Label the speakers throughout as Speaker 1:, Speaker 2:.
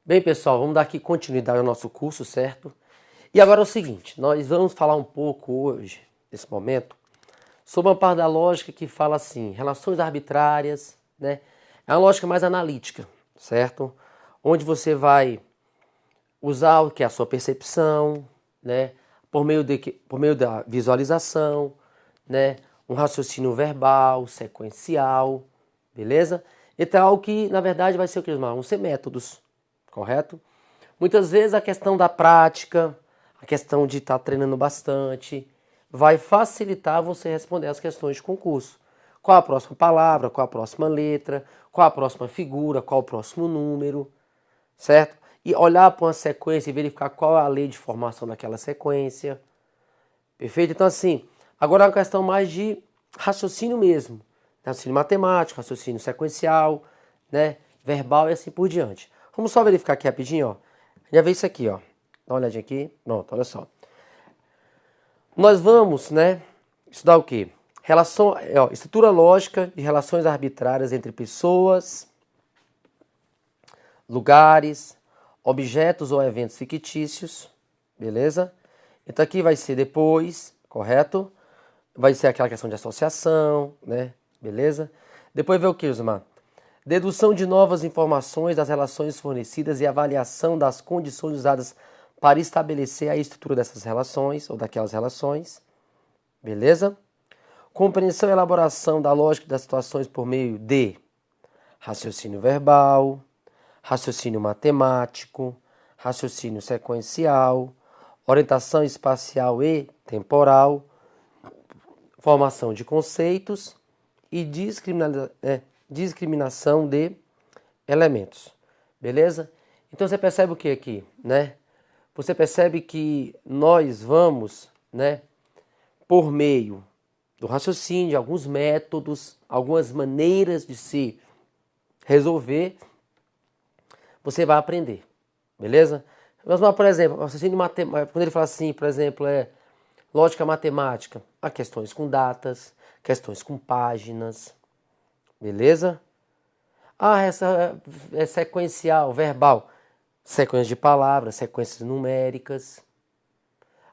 Speaker 1: Bem, pessoal, vamos dar aqui continuidade ao nosso curso, certo? E agora é o seguinte, nós vamos falar um pouco hoje, nesse momento, sobre uma parte da lógica que fala assim, relações arbitrárias, né? É uma lógica mais analítica, certo? Onde você vai usar o que é a sua percepção, né? Por meio da visualização, né? Um raciocínio verbal, sequencial, beleza? Então é algo que, na verdade, vai ser o que eles chamam? Vão ser métodos, correto? Muitas vezes a questão da prática, a questão de estar treinando bastante, vai facilitar você responder as questões de concurso. Qual a próxima palavra, qual a próxima letra, qual a próxima figura, qual o próximo número, certo? E olhar para uma sequência e verificar qual é a lei de formação daquela sequência. Perfeito? Então, assim, agora é uma questão mais de raciocínio mesmo. Raciocínio matemático, raciocínio sequencial, né? Verbal e assim por diante. Vamos só verificar aqui rapidinho, ó. Já vê isso aqui, ó. Dá uma olhadinha aqui. Pronto, olha só. Nós vamos, né, estudar o quê? Estrutura lógica de relações arbitrárias entre pessoas, lugares, objetos ou eventos fictícios, beleza? Então aqui vai ser depois, correto? Vai ser aquela questão de associação, né? Beleza? Depois vem o que, Osmar? Dedução de novas informações das relações fornecidas e avaliação das condições usadas para estabelecer a estrutura dessas relações ou daquelas relações. Beleza? Compreensão e elaboração da lógica das situações por meio de raciocínio verbal, raciocínio matemático, raciocínio sequencial, orientação espacial e temporal, formação de conceitos e discriminação de elementos. Beleza? Então você percebe o que aqui, né? Você percebe que nós vamos, né, por meio do raciocínio, de alguns métodos, algumas maneiras de se resolver, você vai aprender. Beleza? Mas, por exemplo, raciocínio matemático, quando ele fala assim, por exemplo, lógica matemática, há questões com datas, questões com páginas, beleza? Ah, essa é sequencial, verbal, sequência de palavras, sequências numéricas.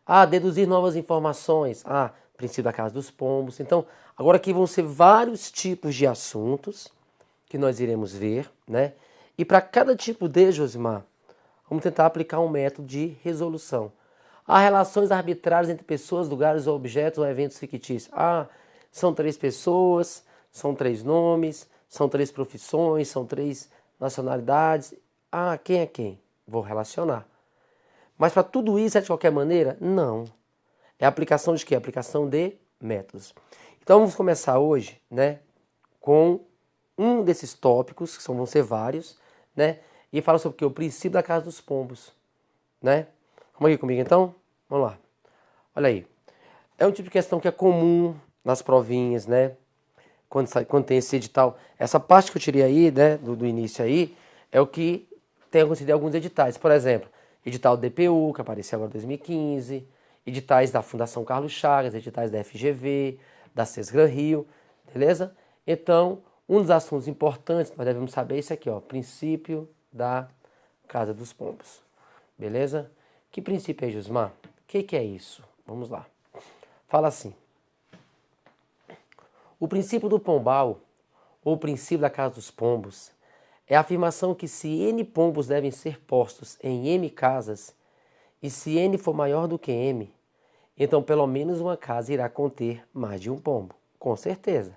Speaker 1: Ah, deduzir novas informações. Ah, princípio da casa dos pombos. Então, agora aqui vão ser vários tipos de assuntos que nós iremos ver, né? E para cada tipo de, Josimar, vamos tentar aplicar um método de resolução. Há relações arbitrárias entre pessoas, lugares, objetos ou eventos fictícios. Ah, são 3 pessoas, são 3 nomes, são 3 profissões, são 3 nacionalidades. Ah, quem é quem? Vou relacionar. Mas para tudo isso é de qualquer maneira? Não. É aplicação de quê? Aplicação de métodos. Então vamos começar hoje, né, com um desses tópicos, que vão ser vários, né, e fala sobre o quê? O princípio da casa dos pombos, né? Vamos aqui comigo então? Vamos lá. Olha aí. É um tipo de questão que é comum nas provinhas, né? Quando tem esse edital. Essa parte que eu tirei aí, né, do início aí, é o que tem acontecido em alguns editais. Por exemplo, edital do DPU, que apareceu agora em 2015, editais da Fundação Carlos Chagas, editais da FGV, da Sesgran Rio, beleza? Então, um dos assuntos importantes que nós devemos saber é esse aqui, ó, princípio da Casa dos Pombos, beleza? Que princípio é, Jusmar? O que é isso? Vamos lá. Fala assim. O princípio do pombal, ou o princípio da casa dos pombos, é a afirmação que se N pombos devem ser postos em M casas, e se N for maior do que M, então pelo menos uma casa irá conter mais de um pombo, com certeza.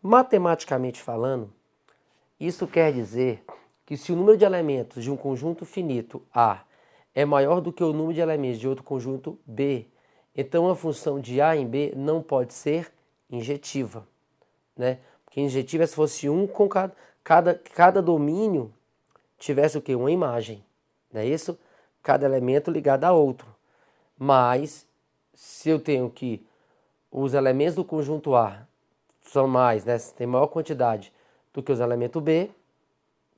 Speaker 1: Matematicamente falando, isso quer dizer que se o número de elementos de um conjunto finito A é maior do que o número de elementos de outro conjunto B, então a função de A em B não pode ser injetiva, né? Porque injetiva é se fosse um com cada domínio tivesse o quê? Uma imagem, não é isso? Cada elemento ligado a outro. Mas se eu tenho que os elementos do conjunto A são mais, né? Tem maior quantidade do que os elementos B,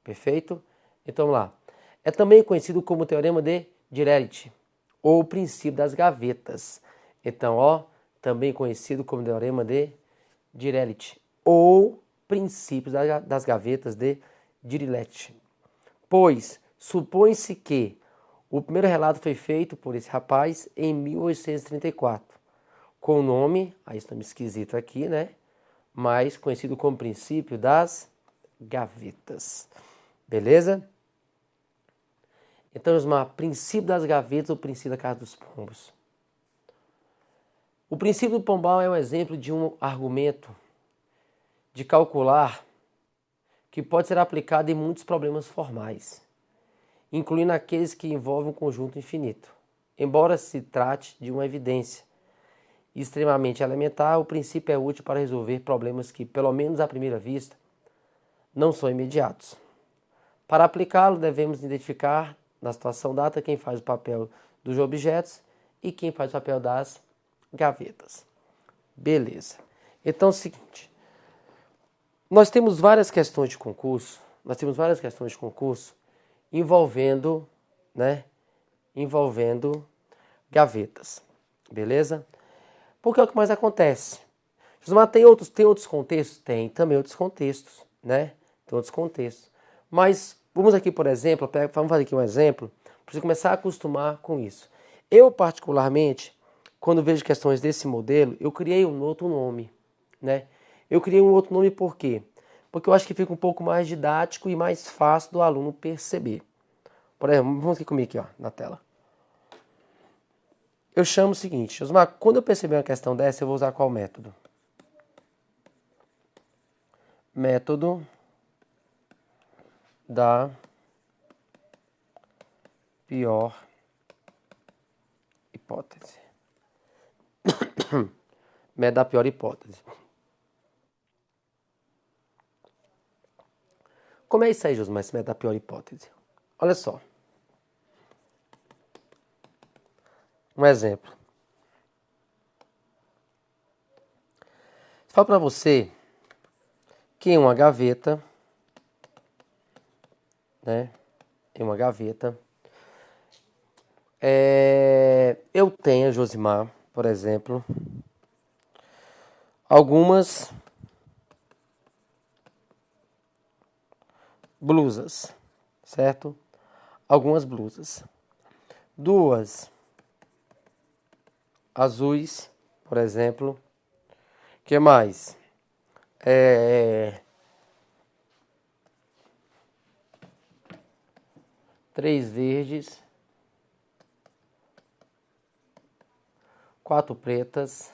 Speaker 1: perfeito? Então vamos lá. É também conhecido como teorema de Dirichlet, ou o princípio das gavetas. Então, ó, também conhecido como teorema de Dirichlet, ou princípio das gavetas de Dirichlet. pois supõe-se que o primeiro relato foi feito por esse rapaz em 1834, com o nome, aí está meio esquisito aqui, né? Mas conhecido como princípio das gavetas. Beleza? Então, Osmar, princípio das gavetas ou princípio da casa dos pombos. O princípio do pombal é um exemplo de um argumento de calcular que pode ser aplicado em muitos problemas formais, incluindo aqueles que envolvem um conjunto infinito. Embora se trate de uma evidência extremamente elementar, o princípio é útil para resolver problemas que, pelo menos à primeira vista, não são imediatos. Para aplicá-lo, devemos identificar, na situação data, quem faz o papel dos objetos e quem faz o papel das gavetas. Beleza. Então é o seguinte, nós temos várias questões de concurso, envolvendo, né, envolvendo gavetas. Beleza? Porque é o que mais acontece. Mas tem outros contextos? Tem também outros contextos, né? Tem outros contextos. Mas vamos aqui, por exemplo, vamos fazer aqui um exemplo, para você começar a acostumar com isso. Eu, particularmente, quando vejo questões desse modelo, eu criei um outro nome, né? Eu criei um outro nome por quê? Porque eu acho que fica um pouco mais didático e mais fácil do aluno perceber. Por exemplo, vamos aqui comigo aqui, ó, na tela. Eu chamo o seguinte, Osmar, quando eu perceber uma questão dessa, eu vou usar qual método? Método da pior hipótese. Método da pior hipótese. Como é isso aí, Josmar, esse método da pior hipótese? Olha só. Um exemplo. Falo para você que em uma gaveta, né? Em uma gaveta, eu tenho, Josimar, por exemplo, algumas blusas, certo? Algumas blusas. Duas azuis, por exemplo. O que mais? Três verdes. Quatro pretas.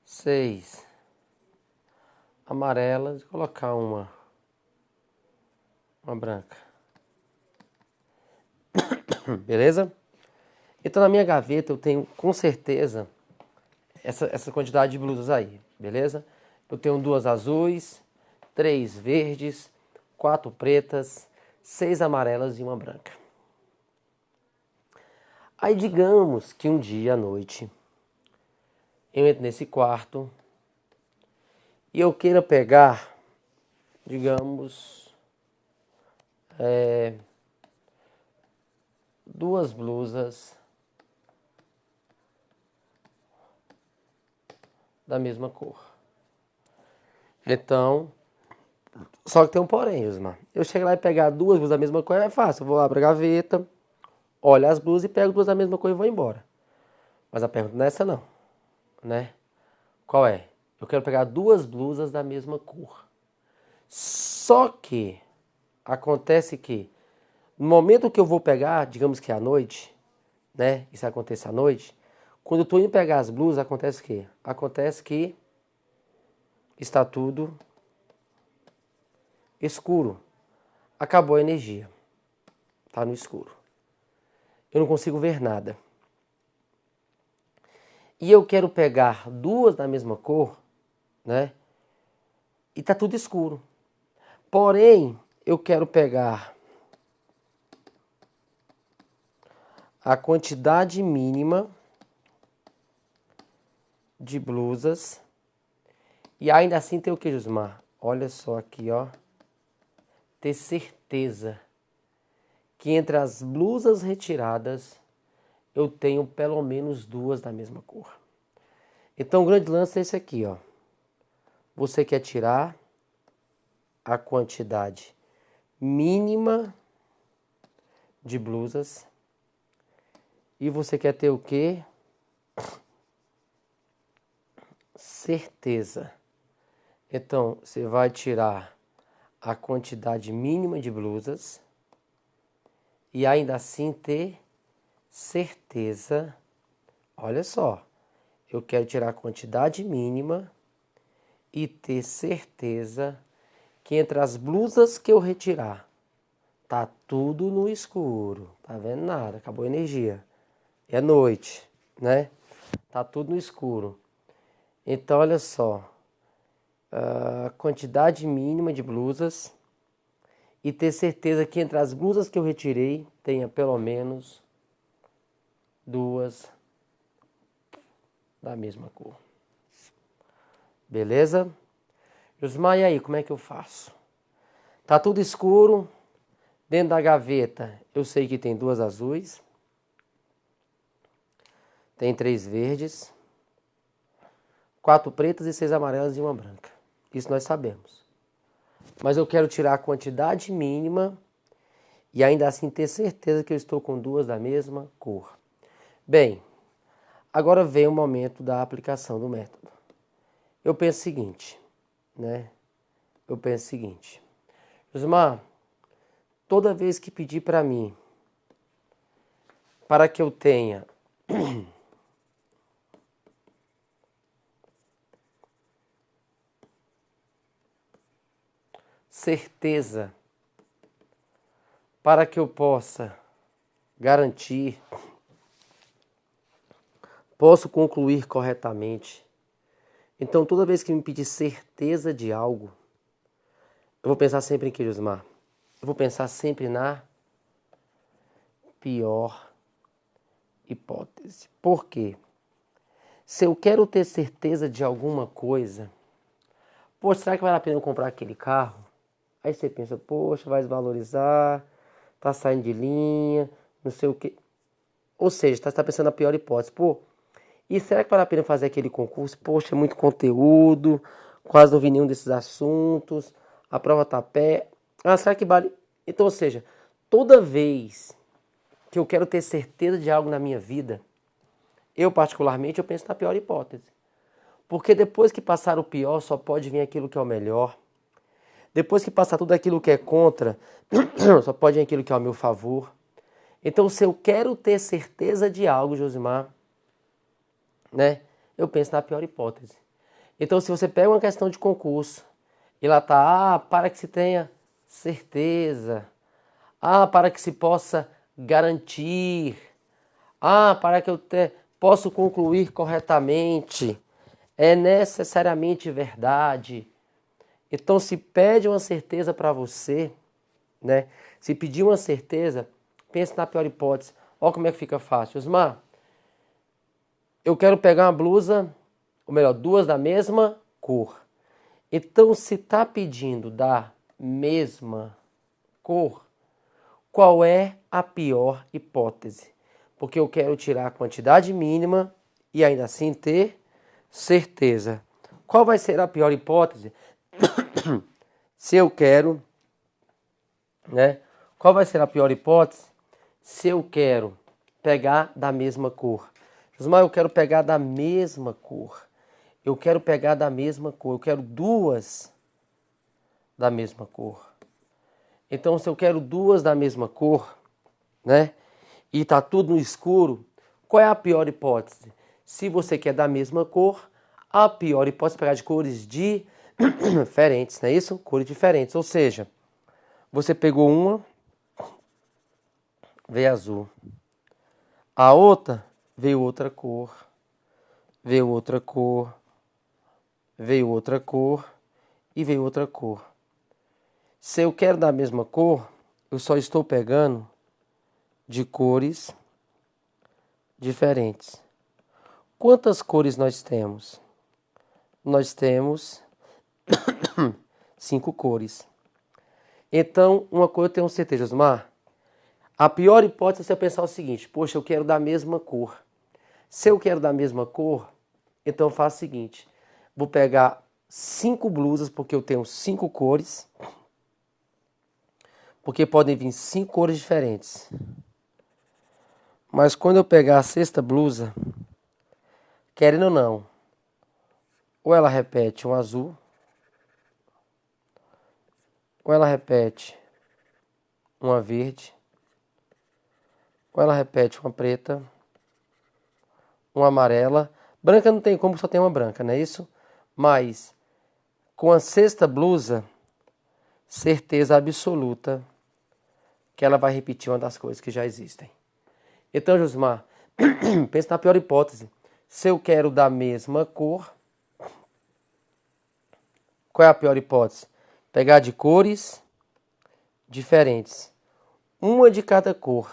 Speaker 1: Seis amarelas. Vou colocar uma branca. Beleza? Então na minha gaveta eu tenho com certeza essa quantidade de blusas aí, beleza? Eu tenho duas azuis, três verdes, quatro pretas, seis amarelas e uma branca. Aí digamos que um dia à noite eu entro nesse quarto e eu queira pegar, digamos, duas blusas da mesma cor. Então, só que tem um porém, Osmar. Eu chego lá e pegar duas blusas da mesma cor é fácil. Eu vou lá pra gaveta, olho as blusas e pego duas da mesma cor e vou embora. Mas a pergunta não é essa não, né? Qual é? Eu quero pegar duas blusas da mesma cor. Só que acontece que no momento que eu vou pegar, digamos que é à noite, né? Isso acontece à noite. Quando eu estou indo pegar as blusas, acontece o quê? Acontece que está tudo escuro. Acabou a energia. Está no escuro. Eu não consigo ver nada. E eu quero pegar duas da mesma cor, né? E está tudo escuro. Porém, eu quero pegar a quantidade mínima de blusas. E ainda assim tem o que, Josmar? Olha só aqui, ó. Ter certeza que entre as blusas retiradas eu tenho pelo menos duas da mesma cor. Então o grande lance é esse aqui, ó. Você quer tirar a quantidade mínima de blusas. E você quer ter o quê? Certeza. Então, você vai tirar a quantidade mínima de blusas e ainda assim ter certeza. Olha só, eu quero tirar a quantidade mínima e ter certeza que entre as blusas que eu retirar, tá tudo no escuro. Tá vendo nada, acabou a energia. É noite, né? Tá tudo no escuro. Então, olha só, a quantidade mínima de blusas e ter certeza que entre as blusas que eu retirei tenha pelo menos 2 da mesma cor. Beleza? Josmar, e aí, como é que eu faço? Tá tudo escuro. Dentro da gaveta eu sei que tem 2 azuis. Tem 3 verdes. 4 pretas e 6 amarelas e 1 branca. Isso nós sabemos. Mas eu quero tirar a quantidade mínima e ainda assim ter certeza que eu estou com 2 da mesma cor. Bem, agora vem o momento da aplicação do método. Eu penso o seguinte, né? Josmar, toda vez que pedir para mim, para que eu tenha certeza, para que eu possa garantir, posso concluir corretamente. Então, toda vez que me pedir certeza de algo, eu vou pensar sempre em que, Josmar? Eu vou pensar sempre na pior hipótese. Por quê? Se eu quero ter certeza de alguma coisa, poxa, será que vale a pena eu comprar aquele carro? Aí você pensa, poxa, vai desvalorizar, tá saindo de linha, não sei o quê. Ou seja, você está pensando na pior hipótese. Pô, e será que vale a pena fazer aquele concurso? Poxa, é muito conteúdo, quase não vi nenhum desses assuntos, a prova tá pé. Ah, será que vale? Então, ou seja, toda vez que eu quero ter certeza de algo na minha vida, eu particularmente, eu penso na pior hipótese. Porque depois que passar o pior, só pode vir aquilo que é o melhor. Depois que passar tudo aquilo que é contra, só pode vir aquilo que é ao meu favor. Então, se eu quero ter certeza de algo, Josimar, né, eu penso na pior hipótese. Então, se você pega uma questão de concurso e lá tá, para que se tenha certeza, para que se possa garantir, para que eu possa concluir corretamente, é necessariamente verdade. Então, se pede uma certeza para você, né? Se pedir uma certeza, pense na pior hipótese. Olha como é que fica fácil. Osmar, eu quero pegar uma blusa, ou melhor, 2 da mesma cor. Então, se está pedindo da mesma cor, qual é a pior hipótese? Porque eu quero tirar a quantidade mínima e ainda assim ter certeza. Qual vai ser a pior hipótese? Se eu quero, né? Qual vai ser a pior hipótese? Se eu quero pegar da mesma cor. Josmar, eu quero pegar da mesma cor. Eu quero pegar da mesma cor. Eu quero 2 da mesma cor. Então, se eu quero 2 da mesma cor, né? E tá tudo no escuro, qual é a pior hipótese? Se você quer da mesma cor, a pior hipótese é pegar de cores diferentes, não é isso? Cores diferentes. Ou seja, você pegou uma, veio azul. A outra veio outra cor. Veio outra cor. Veio outra cor. E veio outra cor. Se eu quero da mesma cor, eu só estou pegando de cores diferentes. Quantas cores nós temos? Nós temos 5 cores. Então, uma coisa eu tenho certeza, Osmar. A pior hipótese é você pensar o seguinte: poxa, eu quero da mesma cor. Se eu quero da mesma cor, então eu faço o seguinte: vou pegar 5 blusas, porque eu tenho 5 cores. porque podem vir 5 cores diferentes. Mas quando eu pegar a sexta blusa, querendo ou não, ou ela repete um azul, ou ela repete uma verde, ou ela repete uma preta, uma amarela. Branca não tem como, só tem uma branca, não é isso? Mas com a sexta blusa, certeza absoluta que ela vai repetir uma das cores que já existem. Então, Josimar, pense na pior hipótese. Se eu quero da mesma cor, qual é a pior hipótese? Pegar de cores diferentes. Uma de cada cor.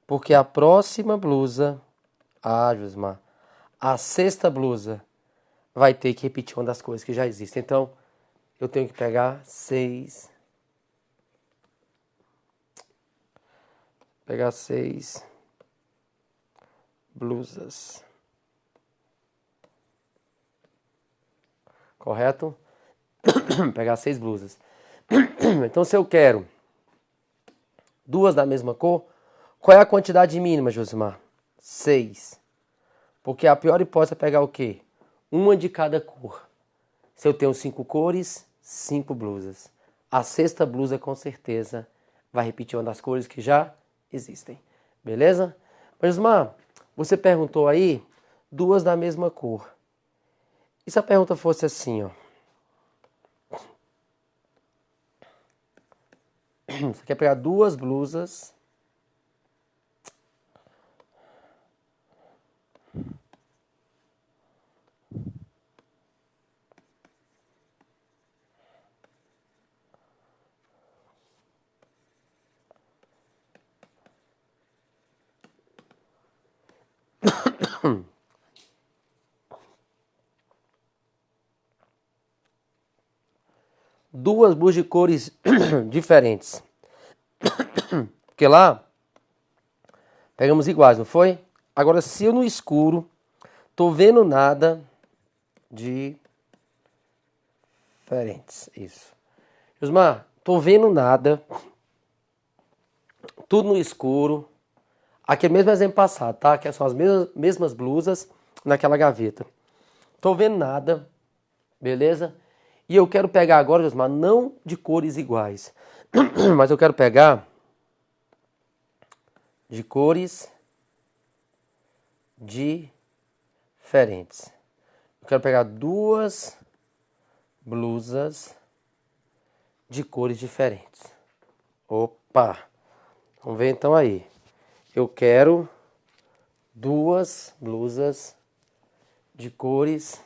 Speaker 1: Porque a próxima blusa, Josimar, a sexta blusa vai ter que repetir uma das cores que já existem. Então, eu tenho que pegar 6. Pegar 6 blusas. Correto? Pegar 6 blusas. Então, se eu quero 2 da mesma cor, qual é a quantidade mínima, Josimar? 6. Porque a pior hipótese é pegar o quê? Uma de cada cor. Se eu tenho 5 cores, 5 blusas. A sexta blusa, com certeza, vai repetir uma das cores que já existem. Beleza? Mas, Josimar, você perguntou aí 2 da mesma cor. E se a pergunta fosse assim, ó? Você quer pegar 2 blusas de cores diferentes. Porque lá pegamos iguais, não foi? Agora, se eu no escuro tô vendo nada de diferentes. Isso. Josmar, tô vendo nada. Tudo no escuro. Aqui é o mesmo exemplo passado, tá? Que são as mesmas blusas naquela gaveta. Tô vendo nada. Beleza? E eu quero pegar agora, Josmar, não de cores iguais. Mas eu quero pegar de cores diferentes. Eu quero pegar 2 blusas de cores diferentes. Opa! Vamos ver então aí. Eu quero 2 blusas de cores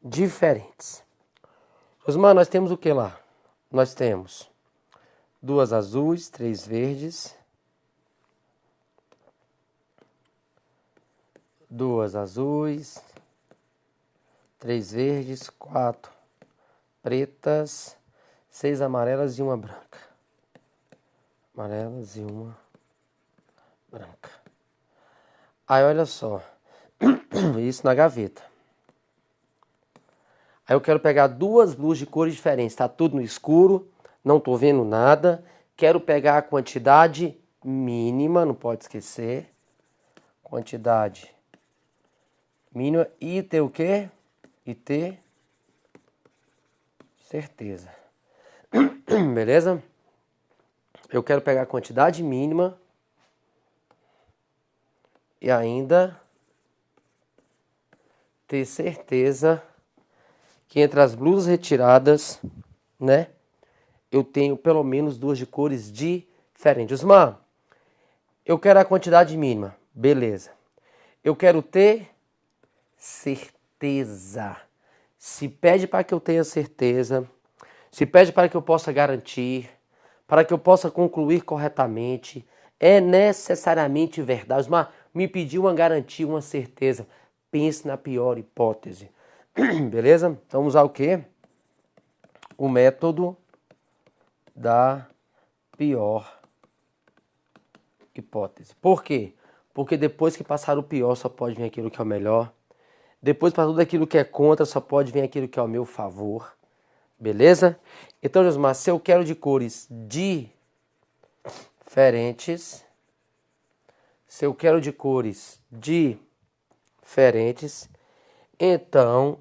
Speaker 1: diferentes. Osmar, nós temos o que lá? Nós temos 2 azuis, 3 verdes, 2 azuis, 3 verdes, 4 pretas, 6 amarelas e uma branca. Amarelas e uma branca. Aí olha só, isso na gaveta. Aí eu quero pegar 2 blusas de cores diferentes, tá tudo no escuro, não tô vendo nada. Quero pegar a quantidade mínima, não pode esquecer. Quantidade mínima e ter o quê? E ter certeza. Beleza? Eu quero pegar a quantidade mínima e ainda ter certeza que entre as blusas retiradas, né, eu tenho pelo menos 2 de cores diferentes. Osmar, eu quero a quantidade mínima. Beleza. Eu quero ter certeza. Se pede para que eu tenha certeza, se pede para que eu possa garantir, para que eu possa concluir corretamente, é necessariamente verdade. Osmar, me pediu uma garantia, uma certeza. Pense na pior hipótese. Beleza? Então vamos usar o quê? O método da pior hipótese. Por quê? Porque depois que passar o pior, só pode vir aquilo que é o melhor. Depois para tudo aquilo que é contra, só pode vir aquilo que é ao meu favor. Beleza? Então, Josmar, se eu quero de cores diferentes, então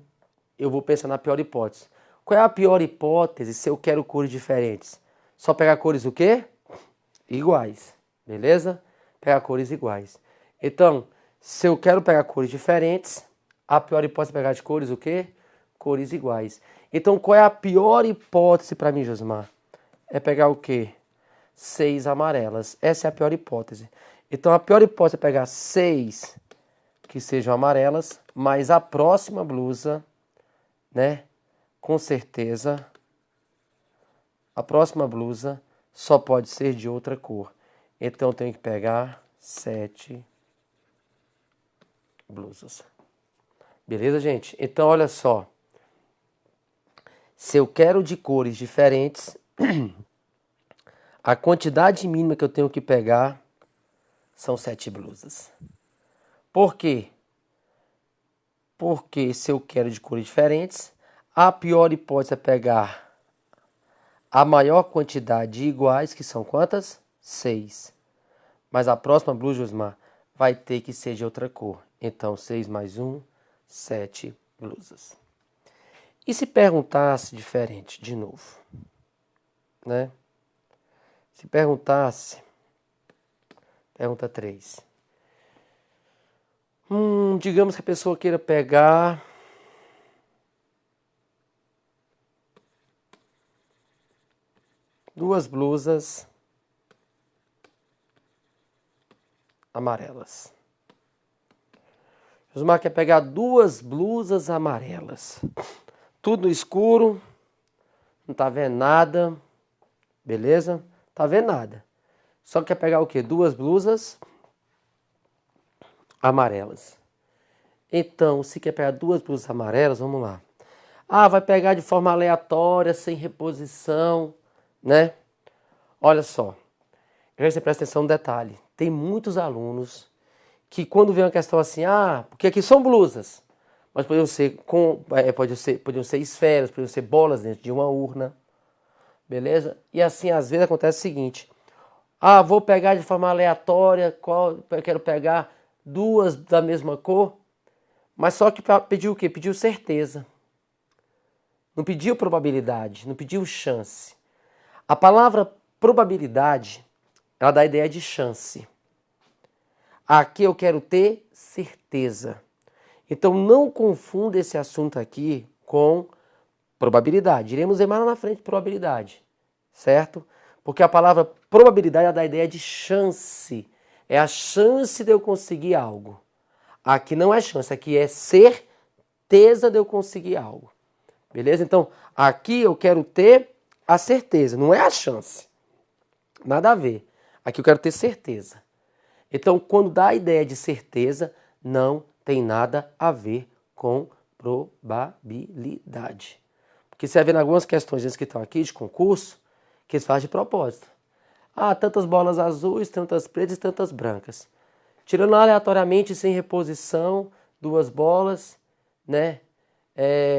Speaker 1: eu vou pensar na pior hipótese. Qual é a pior hipótese se eu quero cores diferentes? Só pegar cores o quê? Iguais, beleza? Pegar cores iguais. Então, se eu quero pegar cores diferentes, a pior hipótese é pegar de cores o quê? Cores iguais. Então, qual é a pior hipótese para mim, Josmar? É pegar o quê? 6 amarelas. Essa é a pior hipótese. Então, a pior hipótese é pegar 6 que sejam amarelas, mas a próxima blusa, né? Com certeza, a próxima blusa só pode ser de outra cor. Então, eu tenho que pegar 7 blusas. Beleza, gente? Então, olha só. Se eu quero de cores diferentes, a quantidade mínima que eu tenho que pegar são 7 blusas. Por quê? Porque se eu quero de cores diferentes, a pior hipótese é pegar a maior quantidade de iguais, que são quantas? 6. Mas a próxima blusa, Josmar, vai ter que ser de outra cor. Então, 6 mais 1, 7 blusas. E se perguntasse diferente, de novo, né? Se perguntasse, pergunta 3. Digamos que a pessoa queira pegar duas blusas amarelas. Josmar quer pegar duas blusas amarelas. Tudo no escuro, não tá vendo nada, beleza? Tá vendo nada. Só quer pegar o quê? Duas blusas amarelas. Então, se quer pegar duas blusas amarelas, vamos lá. Ah, vai pegar de forma aleatória, sem reposição, né? Olha só, você presta atenção no detalhe. Tem muitos alunos que quando vem uma questão assim, porque aqui são blusas, mas podiam ser esferas, podiam ser bolas dentro de uma urna, beleza? E assim, às vezes acontece o seguinte, vou pegar de forma aleatória, eu quero pegar duas da mesma cor, mas só que pediu o quê? Pediu certeza. Não pediu probabilidade, não pediu chance. A palavra probabilidade, ela dá a ideia de chance. Aqui eu quero ter certeza. Então não confunda esse assunto aqui com probabilidade. Iremos ver mais lá na frente probabilidade, certo? Porque a palavra probabilidade ela dá a ideia de chance. É a chance de eu conseguir algo. Aqui não é chance, aqui é certeza de eu conseguir algo. Beleza? Então, aqui eu quero ter a certeza, não é a chance. Nada a ver. Aqui eu quero ter certeza. Então, quando dá a ideia de certeza, não tem nada a ver com probabilidade. Porque você vai ver em algumas questões que estão aqui de concurso, que eles fazem de propósito. Tantas bolas azuis, tantas pretas e tantas brancas. Tirando aleatoriamente, sem reposição, duas bolas, né?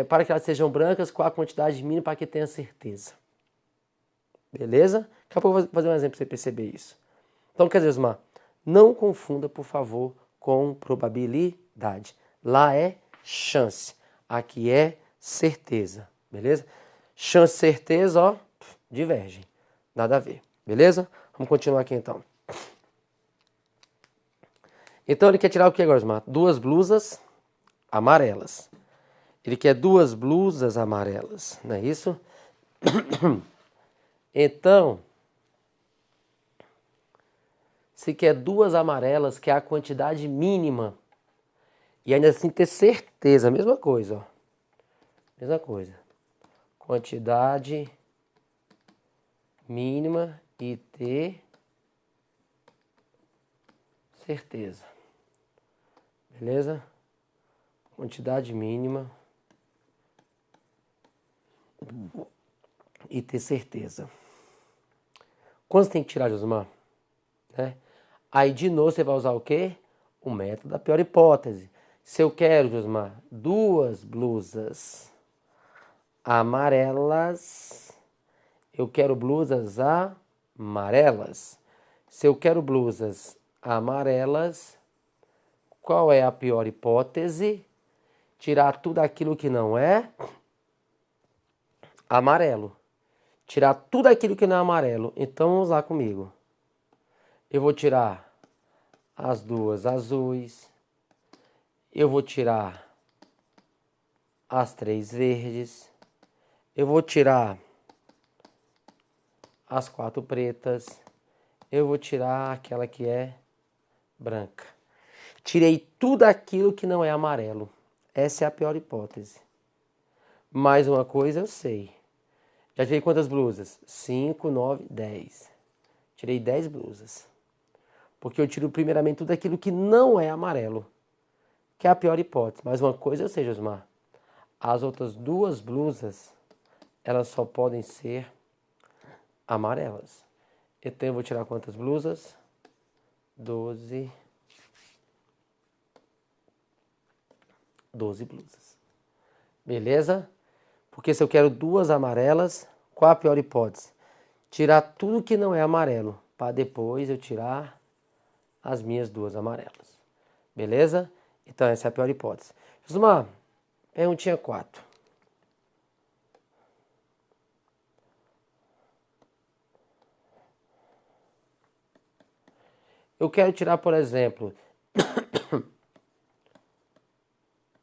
Speaker 1: Para que elas sejam brancas, qual a quantidade mínima para que tenha certeza. Beleza? Daqui a pouco eu vou fazer um exemplo para você perceber isso. Então, quer dizer, Osmar, não confunda, por favor, com probabilidade. Lá é chance. Aqui é certeza. Beleza? Chance e certeza, ó, divergem. Nada a ver. Beleza? Vamos continuar aqui então. Então ele quer tirar o que agora, Osmar? Duas blusas amarelas. Ele quer duas blusas amarelas, não é isso? Então, se quer duas amarelas, que é a quantidade mínima, e ainda assim ter certeza, mesma coisa, ó. Mesma coisa. Quantidade mínima e ter certeza. Beleza? Quantidade mínima e ter certeza. Quantos tem que tirar, Josmar? Né? Aí de novo você vai usar o quê? O método da pior hipótese. Se eu quero, Josmar, duas blusas amarelas. Eu quero blusas amarelas. Se eu quero blusas amarelas, qual é a pior hipótese? Tirar tudo aquilo que não é amarelo. Tirar tudo aquilo que não é amarelo. Então vamos lá comigo. Eu vou tirar as duas azuis. Eu vou tirar as três verdes. Eu vou tirar as quatro pretas. Eu vou tirar aquela que é branca. Tirei tudo aquilo que não é amarelo. Essa é a pior hipótese. Mais uma coisa eu sei. Já tirei quantas blusas? 5, 9, 10. Tirei 10 blusas. Porque eu tiro primeiramente tudo aquilo que não é amarelo. Que é a pior hipótese. Mais uma coisa eu sei, Josmar. As outras duas blusas, elas só podem ser amarelas. Então eu vou tirar quantas blusas? 12 blusas. Beleza? Porque se eu quero duas amarelas, qual a pior hipótese? Tirar tudo que não é amarelo, para depois eu tirar as minhas duas amarelas. Beleza? Então essa é a pior hipótese. Josmar, perguntinha 4. Eu quero tirar, por exemplo,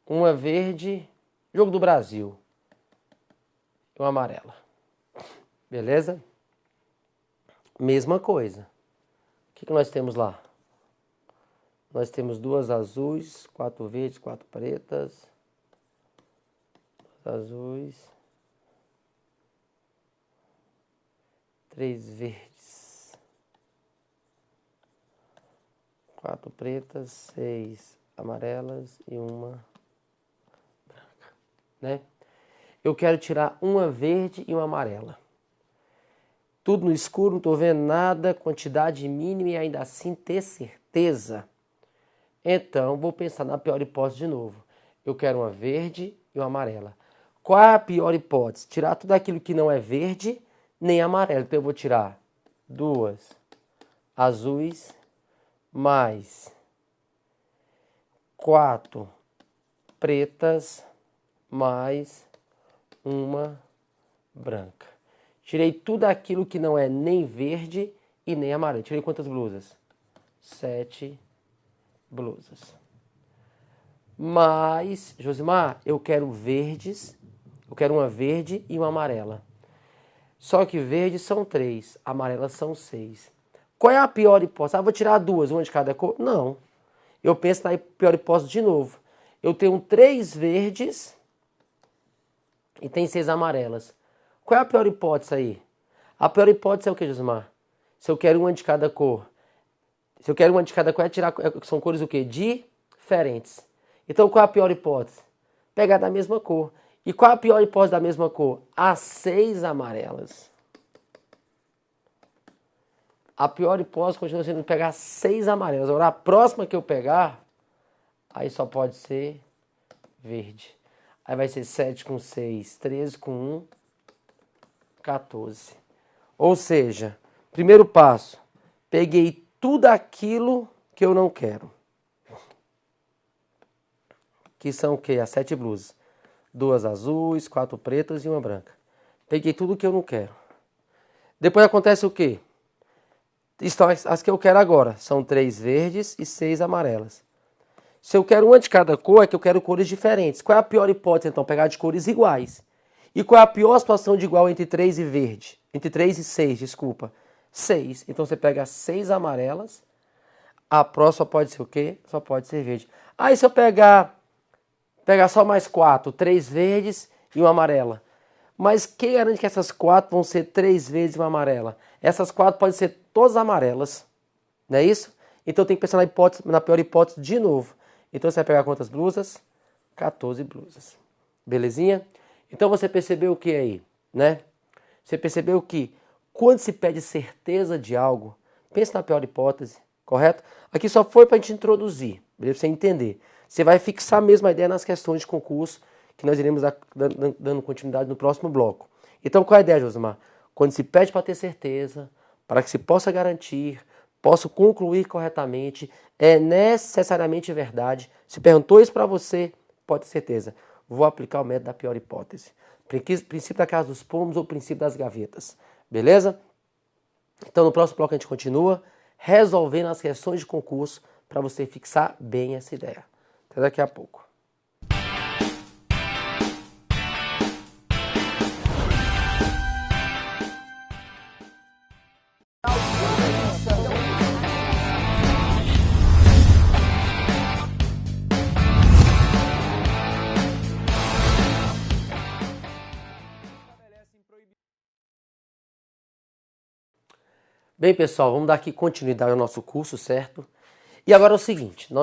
Speaker 1: uma verde, jogo do Brasil, e uma amarela. Beleza? Mesma coisa. O que nós temos lá? Nós temos duas azuis, 4 verdes, 4 pretas. Duas azuis. 3 verdes. 4 pretas, 6 amarelas e uma branca, né? Eu quero tirar uma verde e uma amarela. Tudo no escuro, não estou vendo nada, quantidade mínima e ainda assim ter certeza. Então, vou pensar na pior hipótese de novo. Eu quero uma verde e uma amarela. Qual é a pior hipótese? Tirar tudo aquilo que não é verde nem amarelo. Então, eu vou tirar duas azuis mais 4 pretas mais uma branca. Tirei tudo aquilo que não é nem verde e nem amarelo. Tirei quantas blusas? 7 blusas. Mas, Josimar, eu quero verdes. Eu quero uma verde e uma amarela. Só que verdes são 3, amarelas são 6. Qual é a pior hipótese? Vou tirar duas, uma de cada cor? Não. Eu penso na pior hipótese de novo. Eu tenho 3 verdes e tem 6 amarelas. Qual é a pior hipótese aí? A pior hipótese é o que, Josimar? Se eu quero uma de cada cor. Se eu quero uma de cada cor, são cores o quê? Diferentes. Então, qual é a pior hipótese? Pegar da mesma cor. E qual é a pior hipótese da mesma cor? As 6 amarelas. A pior hipótese continua sendo pegar 6 amarelas. Agora, a próxima que eu pegar, aí só pode ser verde. Aí vai ser 7 com 6, 13 com 1, 14. Ou seja, primeiro passo, peguei tudo aquilo que eu não quero. Que são o quê? As 7 blusas. 2 azuis, 4 pretas e uma branca. Peguei tudo que eu não quero. Depois acontece o quê? Estão as que eu quero agora. São 3 verdes e 6 amarelas. Se eu quero uma de cada cor, é que eu quero cores diferentes. Qual é a pior hipótese, então? Pegar de cores iguais. E qual é a pior situação de igual entre 3 e verde? Entre 3 e 6, desculpa. 6. Então você pega 6 amarelas. A próxima pode ser o quê? Só pode ser verde. Aí se eu pegar só mais 4, 3 verdes e uma amarela. Mas quem garante que essas 4 vão ser 3 verdes e uma amarela? Essas 4 podem ser todas amarelas. Não é isso? Então tem que pensar na pior hipótese de novo. Então você vai pegar quantas blusas? 14 blusas. Belezinha? Então você percebeu o que aí, né? Você percebeu que quando se pede certeza de algo, pensa na pior hipótese, correto? Aqui só foi para a gente introduzir, para você entender. Você vai fixar mesmo a ideia nas questões de concurso que nós iremos dando continuidade no próximo bloco. Então, qual é a ideia, Josimar? Quando se pede para ter certeza, para que se possa garantir, possa concluir corretamente, é necessariamente verdade. Se perguntou isso para você, pode ter certeza. Vou aplicar o método da pior hipótese. Princípio da casa dos pomos ou princípio das gavetas. Beleza? Então, no próximo bloco a gente continua resolvendo as questões de concurso para você fixar bem essa ideia. Até daqui a pouco. Bem, pessoal, vamos dar aqui continuidade ao nosso curso, certo? E agora é o seguinte,